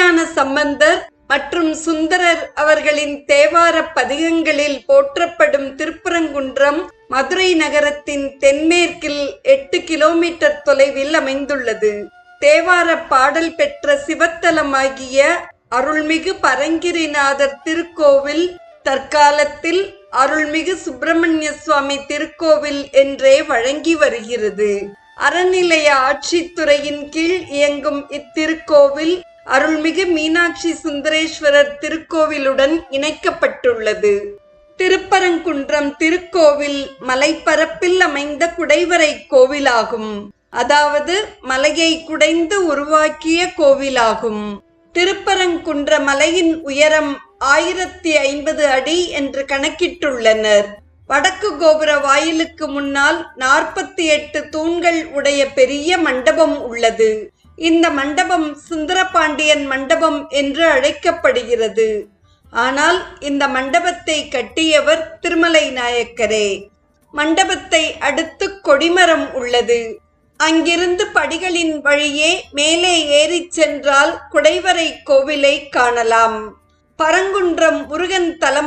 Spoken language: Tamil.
திருஞான சம்பந்தர் மற்றும் சுந்தரர் அவர்களின் தேவார பதிகங்களில் போற்றப்படும் திருப்பரங்குன்றம் மதுரை நகரத்தின் தென்மேற்கில் 8 கிலோமீட்டர் தொலைவில் அமைந்துள்ளது. தேவார பாடல் பெற்ற சிவத்தலமாகிய அருள்மிகு பரங்கிரிநாதர் திருக்கோவில் தற்காலத்தில் அருள்மிகு சுப்பிரமணிய சுவாமி திருக்கோவில் என்றே வழங்கி வருகிறது. அறநிலைய ஆட்சித்துறையின் கீழ் இயங்கும் இத்திருக்கோவில் அருள்மிகு மீனாட்சி சுந்தரேஸ்வரர் திருக்கோவிலுடன் இணைக்கப்பட்டுள்ளது. திருப்பரங்குன்றம் திருக்கோவில் மலைப்பரப்பில் அமைந்த குடைவரை கோவிலாகும். அதாவது மலையை குடைந்து உருவாக்கிய கோவிலாகும். திருப்பரங்குன்ற மலையின் உயரம் 1050 அடி என்று கணக்கிட்டுள்ளனர். வடக்கு கோபுர வாயிலுக்கு முன்னால் 48 தூண்கள் உடைய பெரிய மண்டபம் உள்ளது. இந்த மண்டபம் சுந்தரபாண்டியன் மண்டபம் என்று அழைக்கப்படுகிறது. ஆனால் இந்த மண்டபத்தை கட்டியவர் திருமலை நாயக்கரே. மண்டபத்தை அடுத்து கொடிமரம் உள்ளது. அங்கிருந்து படிகளின் வழியே மேலே ஏறிச் சென்றால் குடைவரை கோவிலை காணலாம். பரங்குன்றம் முருகன் தலம்